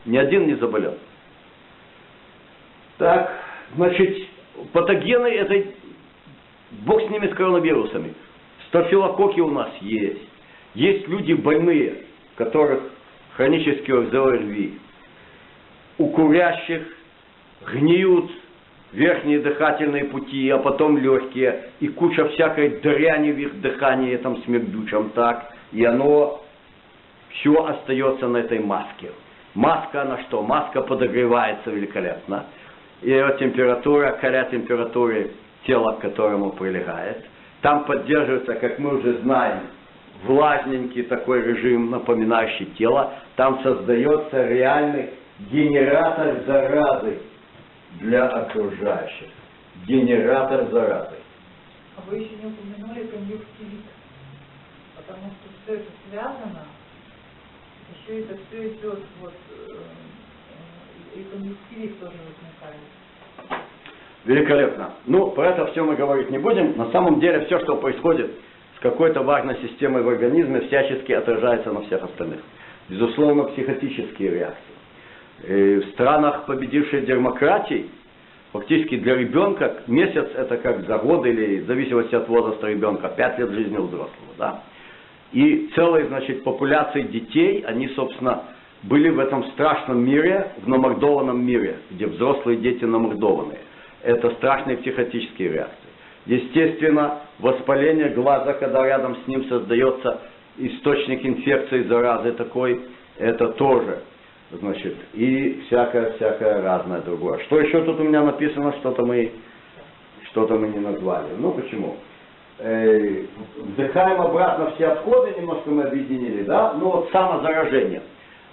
Ни один не заболел. Так, значит, патогены это, бог с ними, с коронавирусами. Стафилококки у нас есть. Есть люди больные, у которых хронические ОРВИ. У курящих гниют верхние дыхательные пути, а потом легкие, и куча всякой дряни в их дыхании, там смердючем, так, и оно все остается на этой маске. Маска на что? Маска подогревается великолепно. И ее температура, коря температуры тела, к которому прилегает. Там поддерживается, как мы уже знаем, влажненький такой режим, напоминающий тело. Там создается реальный генератор заразы для окружающих. Генератор заразы. А вы еще не упомянули конъюнктивит, потому что все это связано, еще это все идет, вот, и конъюнктивит тоже возникает. Великолепно. Ну, про это все мы говорить не будем. На самом деле, все, что происходит с какой-то важной системой в организме, всячески отражается на всех остальных. Безусловно, психотические реакции. В странах, победивших демократии, фактически для ребенка месяц это как за год или в зависимости от возраста ребенка 5 лет жизни у взрослого. Да? И целые, значит, популяции детей, они, собственно, были в этом страшном мире, в намордованном мире, где взрослые дети намордованные. Это страшные психотические реакции. Естественно, воспаление глаза, когда рядом с ним создается источник инфекции, заразы такой, это тоже. Значит, и всякое разное другое. Что еще тут у меня написано, что-то мы не назвали. Ну почему? Вдыхаем обратно все отходы, немножко мы объединили, да? Ну вот самозаражение.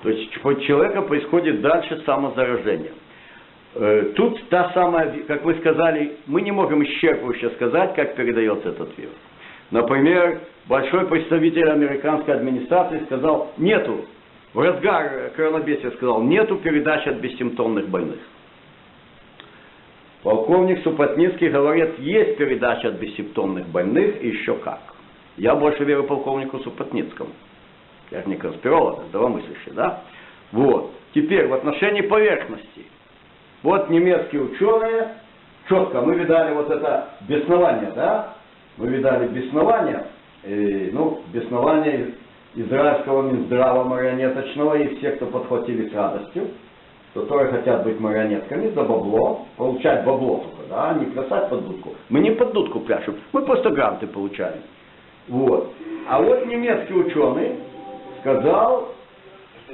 То есть у человека происходит дальше самозаражение. Тут та самая, как вы сказали, мы не можем исчерпывающе сказать, как передается этот вирус. Например, большой представитель американской администрации сказал, нету. В разгар коронабесия сказал, нету передачи от бессимптомных больных. Полковник Супотницкий говорит, есть передача от бессимптомных больных, и еще как. Я больше верю полковнику Супотницкому. Я же не конспиролог, а здравомыслящий, да? Вот. Теперь в отношении поверхности. Вот немецкие ученые, четко, мы видали вот это беснование, да? Мы видали беснование, беснование израильского Минздрава марионеточного и все, кто подхватили с радостью, которые хотят быть марионетками за бабло, получать бабло только, да, не плясать под дудку. Мы не под дудку пляшем, мы просто гранты получали. Вот. А вот немецкий ученый сказал...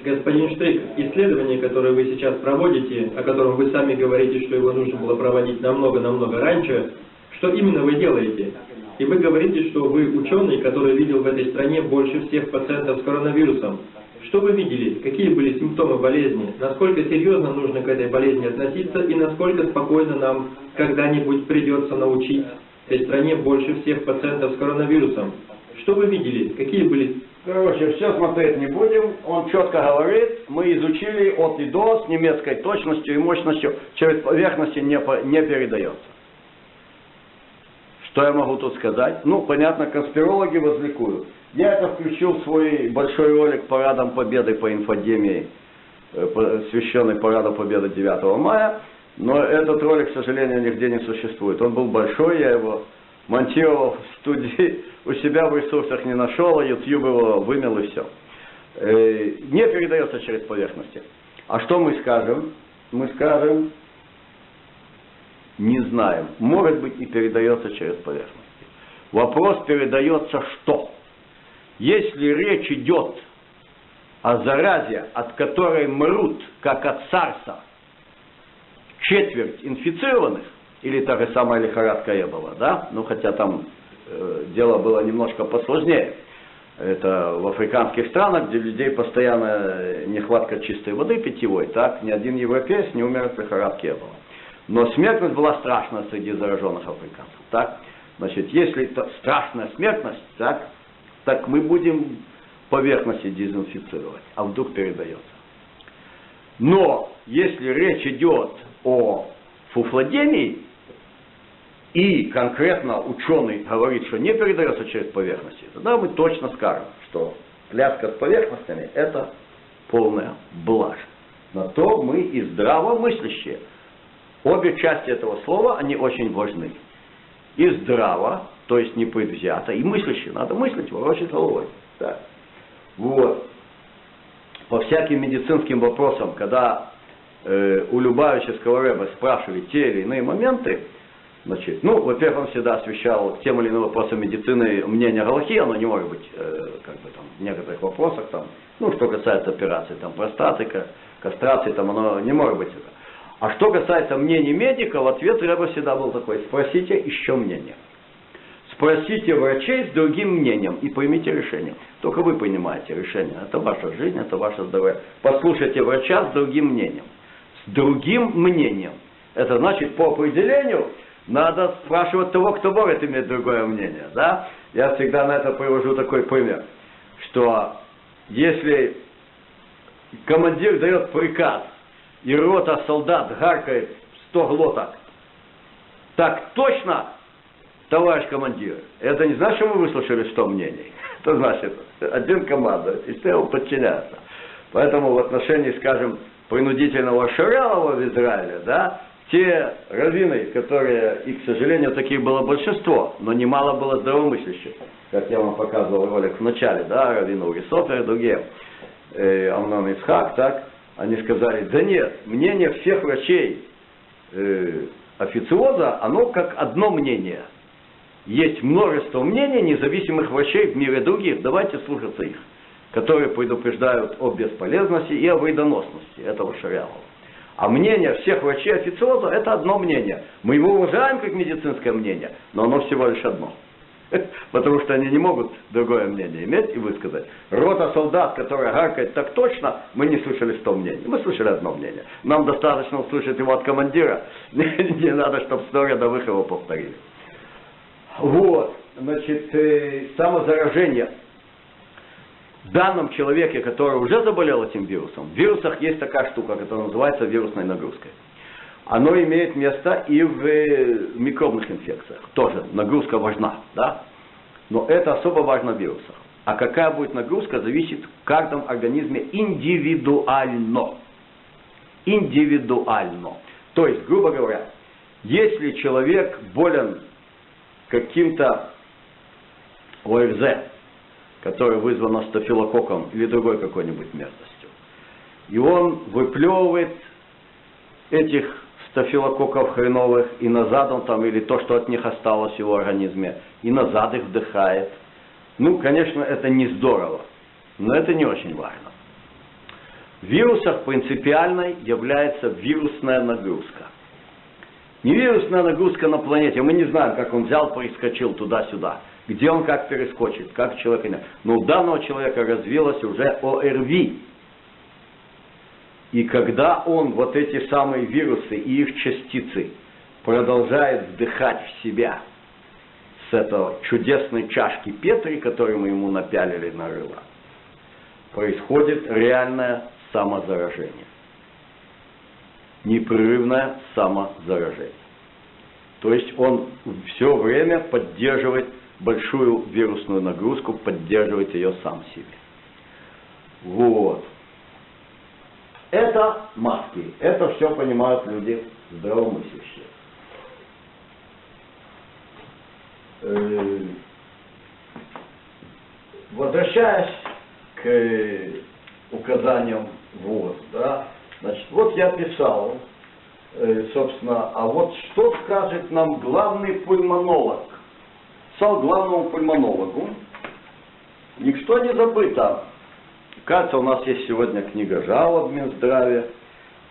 Господин Штрик, исследование, которое вы сейчас проводите, о котором вы сами говорите, что его нужно было проводить намного-намного раньше, что именно вы делаете? И вы говорите, что вы ученый, который видел в этой стране больше всех пациентов с коронавирусом. Что вы видели? Какие были симптомы болезни? Насколько серьезно нужно к этой болезни относиться? И насколько спокойно нам когда-нибудь придется научить этой стране больше всех пациентов с коронавирусом? Что вы видели? Какие были... Короче, все смотреть не будем. Он четко говорит, мы изучили от и до с немецкой точностью и мощностью, через поверхности не передается. Что я могу тут сказать? Ну, понятно, конспирологи возликуют. Я это включил в свой большой ролик «Парадом Победы» по инфодемии, посвященный Параду Победы 9 мая, но этот ролик, к сожалению, нигде не существует. Он был большой, я его монтировал в студии, у себя в ресурсах не нашел, а YouTube его вымел и все. Не передается через поверхности. А что мы скажем? Мы скажем... Не знаем. Может быть и передается через поверхность. Вопрос передается что? Если речь идет о заразе, от которой мрут, как от сарса, четверть инфицированных, или та же самая лихорадка Эбола, да? Ну хотя там дело было немножко посложнее. Это в африканских странах, где людей постоянно нехватка чистой воды питьевой, так ни один европеец не умер от лихорадки Эбола. Но смертность была страшная среди зараженных африканцев. Так? Значит, если это страшная смертность, так мы будем поверхности дезинфицировать, а вдруг передается. Но если речь идет о фуфлодемии, и конкретно ученый говорит, что не передается через поверхности, тогда мы точно скажем, что пляска с поверхностями это полная блажь. На то мы и здравомыслящие. Обе части этого слова, они очень важны. И здраво, то есть непредвзято, и мыслящие. Надо мыслить, ворочать головой. Так. Вот. По всяким медицинским вопросам, когда у Любавического рэба спрашивали те или иные моменты, значит, ну, во-первых, он всегда освещал к тем или иным вопросам медицины мнение галахи, оно не может быть, как бы там, в некоторых вопросах, там, ну, что касается операций, там, простаты, кастрации, там, оно не может быть это. А что касается мнений медиков, ответ рэба всегда был такой: спросите еще мнение. Спросите врачей с другим мнением и примите решение. Только вы принимаете решение. Это ваша жизнь, это ваше здоровье. Послушайте врача с другим мнением. С другим мнением. Это значит, по определению, надо спрашивать того, кто может иметь другое мнение. Да? Я всегда на это привожу такой пример. Что если командир дает приказ, и рота солдат гаркает 100 глоток: так точно, товарищ командир. Это не значит, что мы выслушали 100 мнений. Это значит, один командует, и все ему подчиняются. Поэтому в отношении, скажем, принудительного шариата в Израиле, да, те раввины, которые, и, к сожалению, таких было большинство, но немало было здравомыслящих, как я вам показывал ролик в начале, да, раввины Ури Софер и другие, Амнон Ицхак, так, они сказали: да нет, мнение всех врачей официоза, оно как одно мнение. Есть множество мнений независимых врачей в мире других, давайте слушаться их, которые предупреждают о бесполезности и о вредоносности этого шариата. А мнение всех врачей официоза — это одно мнение. Мы его уважаем как медицинское мнение, но оно всего лишь одно. Потому что они не могут другое мнение иметь и высказать. Рота солдат, которая гаркает так точно, мы не слышали 100 мнений. Мы слышали одно мнение. Нам достаточно услышать его от командира. Не надо, чтобы 100 рядовых его повторили. Вот. Значит, самозаражение. В данном человеке, который уже заболел этим вирусом, в вирусах есть такая штука, которая называется вирусной нагрузкой. Оно имеет место и в микробных инфекциях. Тоже нагрузка важна, да? Но это особо важно в вирусах. А какая будет нагрузка, зависит в каждом организме индивидуально. Индивидуально. То есть, грубо говоря, если человек болен каким-то ОРЗ, который вызван стафилококком или другой какой-нибудь мерзостью, и он выплевывает этих стафилококков хреновых, и назад он там, или то, что от них осталось в его организме, и назад их вдыхает. Ну, конечно, это не здорово, но это не очень важно. В вирусах принципиальной является вирусная нагрузка. Не вирусная нагрузка на планете. Мы не знаем, как он взял, перескочил туда-сюда. Где он как перескочит, как человек. Но у данного человека развилось уже ОРВИ. И когда он вот эти самые вирусы и их частицы продолжает вдыхать в себя с этой чудесной чашки Петри, которую мы ему напялили на рыло, происходит реальное самозаражение. Непрерывное самозаражение. То есть он все время поддерживает большую вирусную нагрузку, поддерживает ее сам себе. Вот. Это маски. Это все понимают люди здравомыслящие. Возвращаясь к указаниям ВОЗ, да, значит, вот я писал, собственно, а вот что скажет нам главный пульмонолог? Писал главному пульмонологу. Ничто не забыто. Кажется, у нас есть сегодня книга жалоб в Минздраве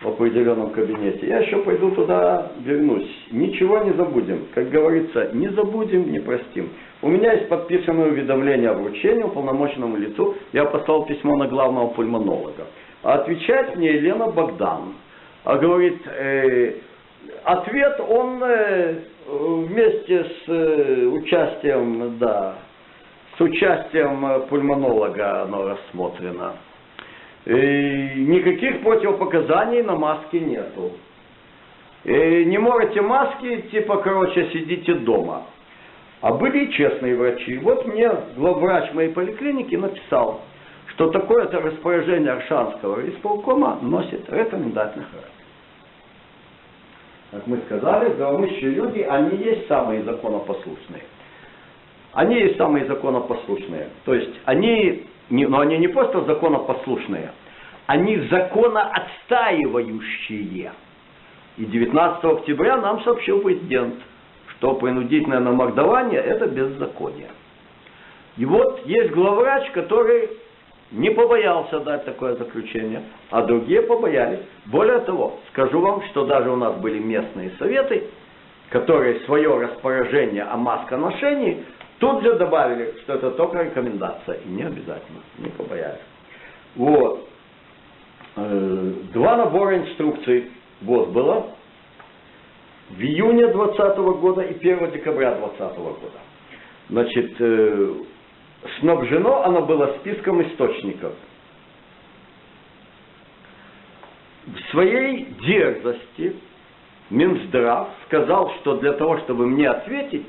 в определенном кабинете. Я еще пойду туда, вернусь. Ничего не забудем. Как говорится, не забудем, не простим. У меня есть подписанное уведомление о вручении уполномоченному лицу. Я послал письмо на главного пульмонолога. А отвечает мне Елена Богдан. А говорит, ответ он вместе с участием, да, с участием пульмонолога оно рассмотрено. И никаких противопоказаний на маски нету. И не можете маски, типа, короче, сидите дома. А были и честные врачи. Вот мне главврач моей поликлиники написал, что такое-то распоряжение Аршанского исполкома носит рекомендательный характер. Как мы сказали, здравомыслящие люди, они есть самые законопослушные. Они есть самые законопослушные. То есть они не просто законопослушные, они законоотстаивающие. И 19 октября нам сообщил президент, что принудительное намордование – это беззаконие. И вот есть главврач, который не побоялся дать такое заключение, а другие побоялись. Более того, скажу вам, что даже у нас были местные советы, которые свое распоряжение о масконошении тут же добавили, что это только рекомендация, и не обязательно, не побоялись. Вот. 2 набора инструкций вот было в июне 2020 года и 1 декабря 2020 года. Значит, снабжено оно было списком источников. В своей дерзости Минздрав сказал, что для того, чтобы мне ответить,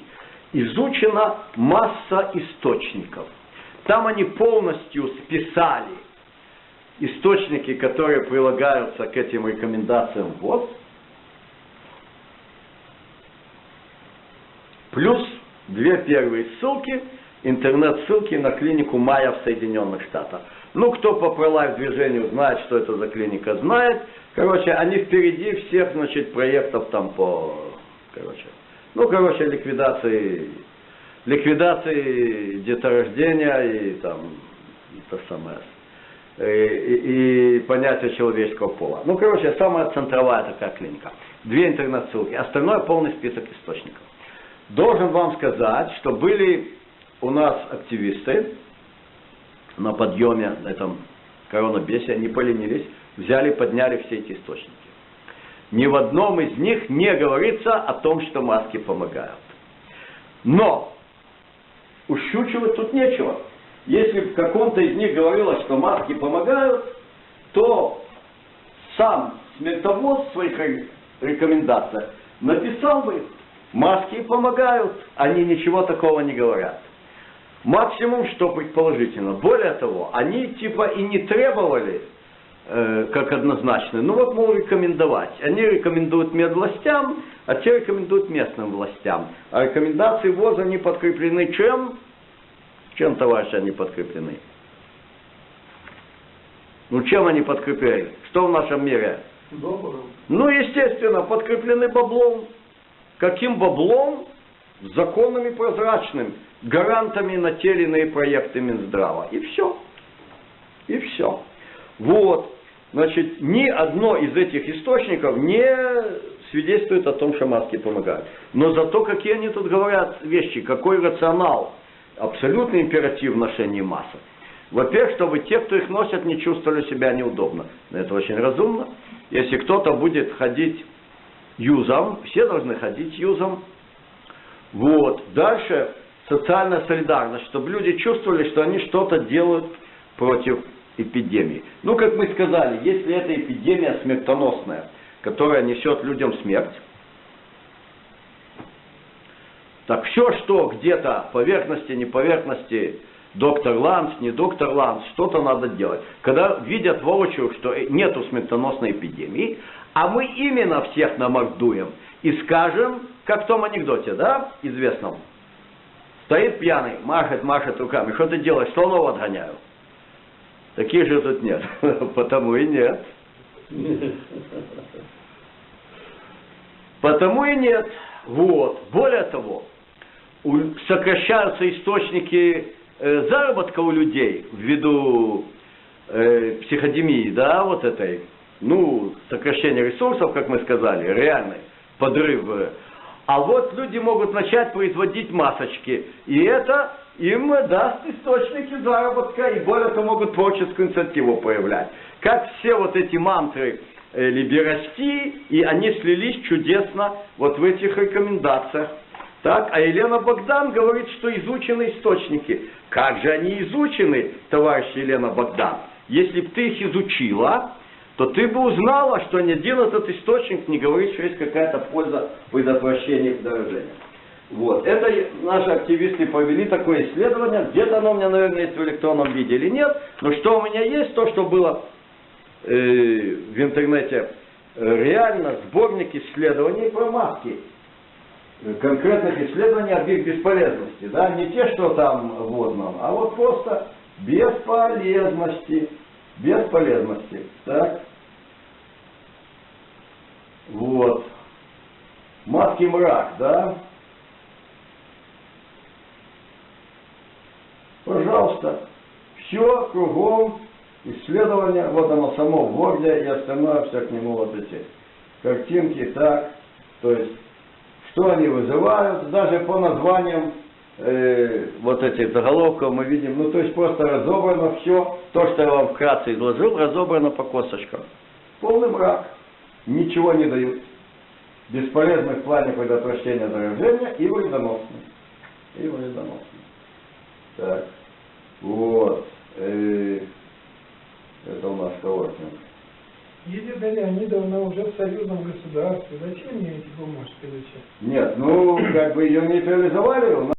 изучена масса источников. Там они полностью списали источники, которые прилагаются к этим рекомендациям ВОЗ, плюс 2 первые ссылки, интернет-ссылки на клинику Майя в Соединенных Штатах. Ну, кто по пролайф движению знает, что это за клиника, знает. Короче, они впереди всех, значит, проектов там по, ликвидации деторождения и там, то самое, и понятие человеческого пола. Ну, короче, самая центровая такая клиника. 2 интернет-ссылки, остальное полный список источников. Должен вам сказать, что были у нас активисты на подъеме, на этом коронабесе, они поленились, взяли, подняли все эти источники. Ни в одном из них не говорится о том, что маски помогают. Но ущучивать тут нечего. Если в каком-то из них говорилось, что маски помогают, то сам смертовоз в своих рекомендациях написал бы: маски помогают, они ничего такого не говорят. Максимум, что предположительно. Более того, они типа и не требовали, как однозначно, ну вот, мол, рекомендовать. Они рекомендуют медвластям, а те рекомендуют местным властям. А рекомендации ВОЗ, они подкреплены чем? Чем, товарищи, они подкреплены? Ну, чем они подкреплены? Что в нашем мире? Баблом. Ну, естественно, подкреплены баблом. Каким баблом? Законами прозрачным, гарантами на те или иные проекты Минздрава. И все. И все. Вот. Значит, ни одно из этих источников не свидетельствует о том, что маски помогают. Но зато какие они тут говорят вещи, какой рационал, абсолютный императив в ношении масок. Во-первых, чтобы те, кто их носят, не чувствовали себя неудобно. Это очень разумно. Если кто-то будет ходить юзом, все должны ходить юзом. Вот. Дальше социальная солидарность, чтобы люди чувствовали, что они что-то делают против эпидемии. Ну, как мы сказали, если эта эпидемия смертоносная, которая несет людям смерть, так все, что где-то поверхности, не поверхности, доктор Ланс, не доктор Ланс, что-то надо делать. Когда видят воочию, что нету смертоносной эпидемии, а мы именно всех намордуем и скажем, как в том анекдоте, да, известном. Стоит пьяный, машет руками. Что ты делаешь? Слонов отгоняю. Таких же тут нет. Потому и нет. Потому и нет. Вот. Более того, сокращаются источники заработка у людей ввиду психодемии, да, вот этой, ну, сокращение ресурсов, как мы сказали, реальный подрыв. А вот люди могут начать производить масочки, и это им даст источники заработка, и более того могут творческую инициативу проявлять. Как все вот эти мантры либерасти, и они слились чудесно вот в этих рекомендациях. Так, а Елена Богдан говорит, что изучены источники. Как же они изучены, товарищ Елена Богдан? Если бы ты их изучила, то ты бы узнала, что ни один этот источник не говорит, что есть какая-то польза предотвращения дорожения. Вот. Это наши активисты провели такое исследование. Где-то оно у меня, наверное, есть в электронном виде или нет. Но что у меня есть, то, что было в интернете, реально сборник исследований про маски. Конкретных исследований об их бесполезности. Да? Не те, что там вот нам, а вот просто бесполезности. Бесполезности. Так. Вот. Маски мрак, да? Пожалуйста. Все кругом исследования. Вот оно само в Word и остальное все к нему вот эти картинки. Так. То есть, что они вызывают. Даже по названиям вот этих заголовков мы видим. Ну, то есть, просто разобрано все. То, что я вам вкратце изложил, разобрано по косточкам. Полный мрак. Ничего не дают. Бесполезны в плане предотвращения заражения и вредоносны. И вредоносны. Так. Вот. Это у нас коворкинг. Елена Леонидовна уже в союзном государстве. Зачем мне эти бумажки зачем? Нет, ну, как бы ее нейтрализовали.